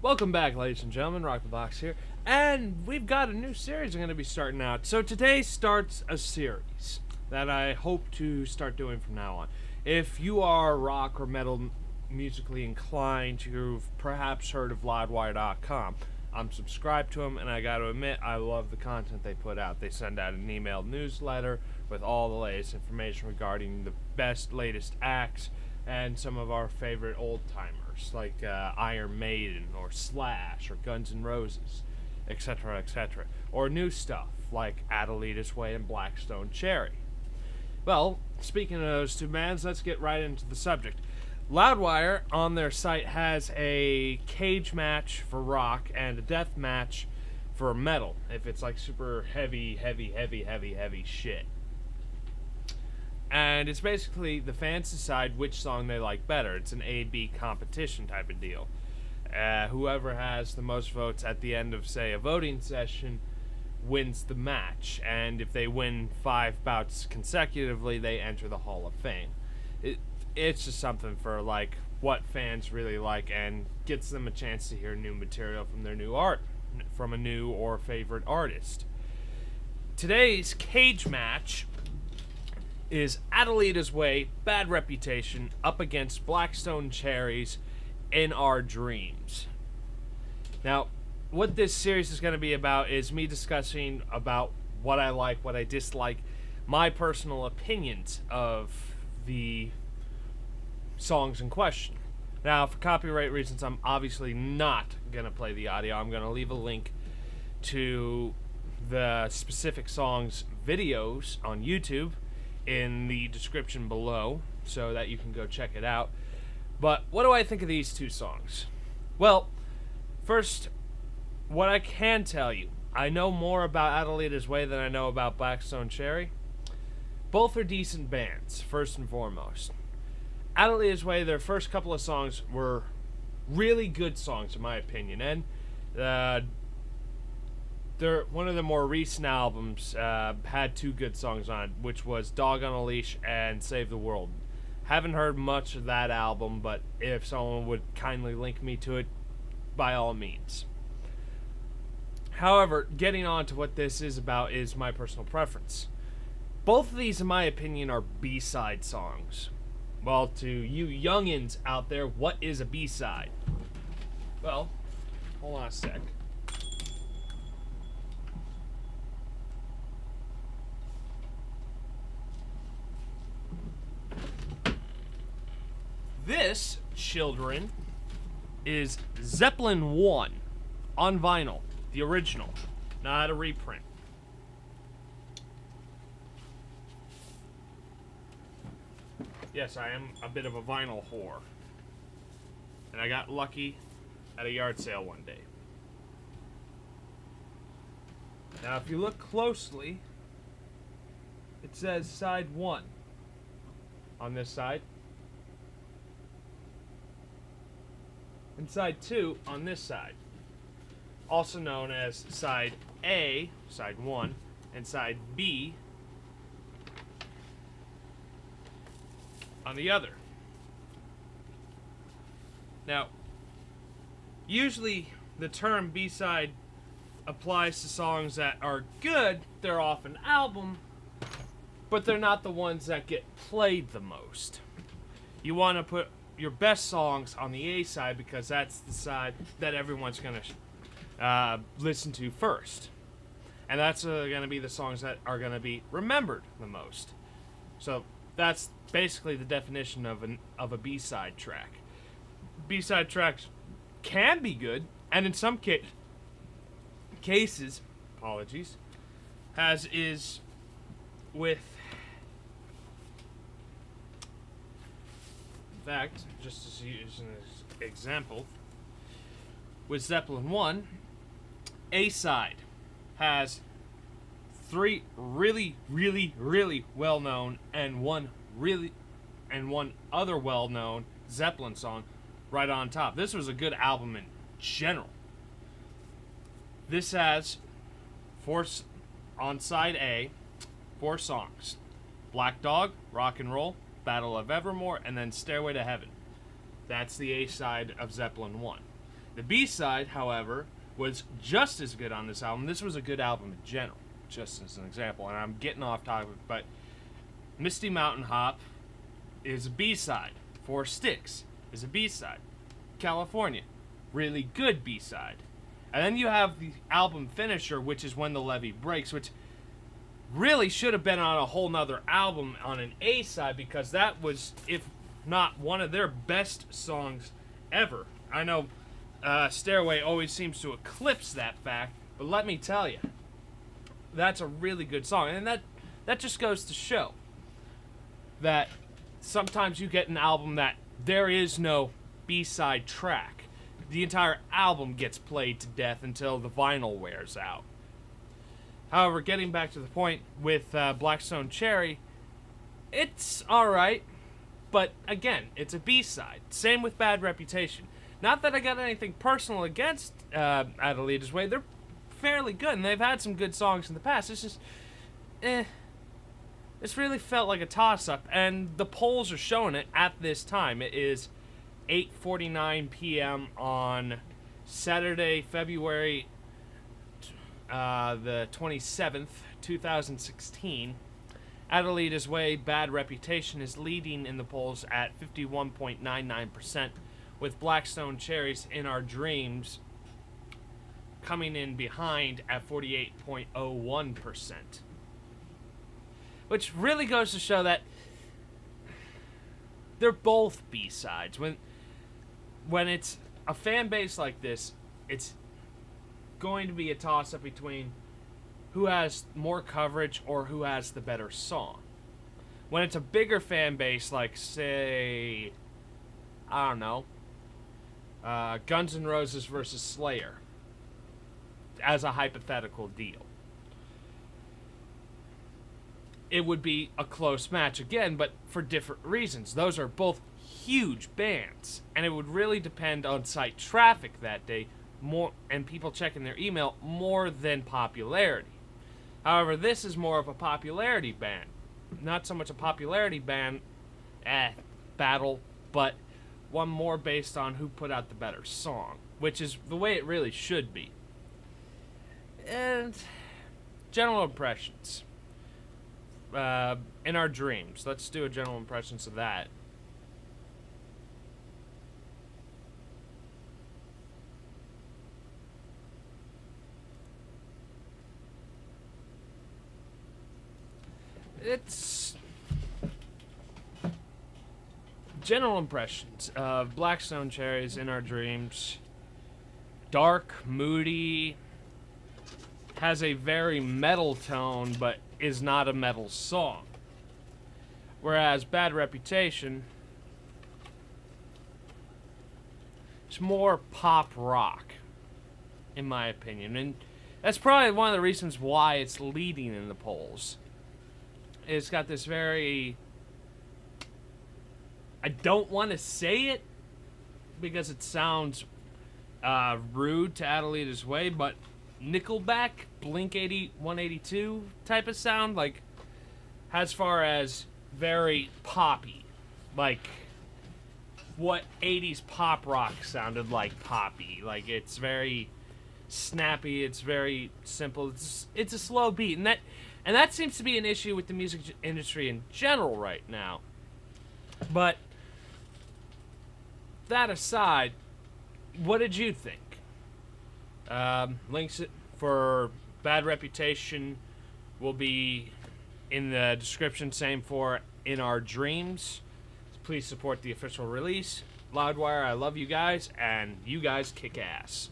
Welcome back, ladies and gentlemen. Rock the Box here. And we've got a new series I'm going to be starting out. So today starts a series that I hope to start doing from now on. If you are rock or metal musically inclined, you've perhaps heard of Loudwire.com. I'm subscribed to them, and I got to admit, I love the content they put out. They send out an emailed newsletter with all the latest information regarding the best, latest acts, and some of our favorite old-timers, like Iron Maiden, or Slash, or Guns N' Roses, etc., etc. Or new stuff, like Adelitas and Blackstone Cherry. Well, speaking of those two bands, let's get right into the subject. Loudwire, on their site, has a cage match for rock and a death match for metal, if it's like super heavy shit. And it's basically the fans decide which song they like better. It's an A-B competition type of deal. Whoever has the most votes at the end of, say, a voting session wins the match. And if they win 5 bouts consecutively, they enter the Hall of Fame. It's just something for, like, what fans really like, and gets them a chance to hear new material from their new art, from a new or favorite artist. Today's cage match is Adelitas Way, Bad Reputation, up against Blackstone Cherries, In Our Dreams. Now, what this series is going to be about is me discussing about what I like, what I dislike, my personal opinions of the songs in question. Now, for copyright reasons, I'm obviously not going to play the audio. I'm going to leave a link to the specific songs' videos on YouTube in the description below so that you can go check it out. But what do I think of these two songs? Well, first, what I can tell you, I know more about Adelitas Way than I know about Blackstone Cherry. Both are decent bands, first and foremost. Adelitas Way, their first couple of songs were really good songs, in my opinion, and one of the more recent albums had 2 good songs on it, which was Dog on a Leash and Save the World. Haven't heard much of that album, but if someone would kindly link me to it, by all means. However, getting on to what this is about is my personal preference. Both of these, in my opinion, are B-side songs. Well, to you youngins out there, what is a B-side? Well, hold on a sec. This, children, is Zeppelin 1 on vinyl, the original, not a reprint. Yes, I am a bit of a vinyl whore. And I got lucky at a yard sale one day. Now, if you look closely, it says side 1 on this side. And side 2 on this side. Also known as side A, side 1, and side B on the other. Now, usually the term B-side applies to songs that are good. They're off an album, but they're not the ones that get played the most. You want to put your best songs on the A side because that's the side that everyone's going to listen to first. And that's going to be the songs that are going to be remembered the most. So that's basically the definition of a B-side track. B-side tracks can be good, and in some cases, apologies, as is with, in fact, just to use an example, with Zeppelin 1, A-side has 3 really well-known and one other well-known Zeppelin song right on top. This was a good album in general. This has 4 on side A, 4 songs: Black Dog, Rock and Roll, Battle of Evermore, and then Stairway to Heaven. That's the A side of Zeppelin 1. The B-side, however, was just as good on this album. This was a good album in general, just as an example, and I'm getting off topic, but Misty Mountain Hop is a B-side. Four Sticks is a B-side. California, really good B-side. And then you have the album finisher, which is When the Levee Breaks, which really should have been on a whole nother album on an A-side, because that was, if not one of their best songs ever. I know Stairway always seems to eclipse that fact, but let me tell you, that's a really good song. And that just goes to show that sometimes you get an album that there is no B-side track. The entire album gets played to death until the vinyl wears out. However, getting back to the point with Blackstone Cherry, it's alright, but again, it's a B-side. Same with Bad Reputation. Not that I got anything personal against Adelitas Way. They're fairly good, and they've had some good songs in the past. It's just, This really felt like a toss-up, and the polls are showing it at this time. It is 8:49 p.m. on Saturday, February the 27th, 2016. Adelitas Way, Bad Reputation is leading in the polls at 51.99%, with Blackstone Cherries, In Our Dreams coming in behind at 48.01%. Which really goes to show that they're both B-sides. When it's a fan base like this, it's going to be a toss-up between who has more coverage or who has the better song. When it's a bigger fan base, like, say, I don't know, Guns N' Roses versus Slayer, as a hypothetical deal, it would be a close match again, but for different reasons. Those are both huge bands, and it would really depend on site traffic that day, more and people checking their email, more than popularity. However, this is more of a popularity band. Not so much a popularity band battle, but one more based on who put out the better song, which is the way it really should be. And general impressions. In Our Dreams. Let's do a general impressions of that. It's general impressions of Blackstone Cherries, In Our Dreams. Dark, moody, has a very metal tone, but is not a metal song. Whereas Bad Reputation, it's more pop rock, in my opinion. And that's probably one of the reasons why it's leading in the polls. It's got this very, I don't want to say it because it sounds rude to Adelitas Way, but Nickelback, Blink-182 type of sound, like, as far as very poppy, like what 80s pop rock sounded like poppy. Like, it's very snappy, it's very simple, it's a slow beat, and that seems to be an issue with the music industry in general right now. But that aside, what did you think? Links for Bad Reputation will be in the description, same for In Our Dreams. Please support the official release. Loudwire, I love you guys, and you guys kick ass.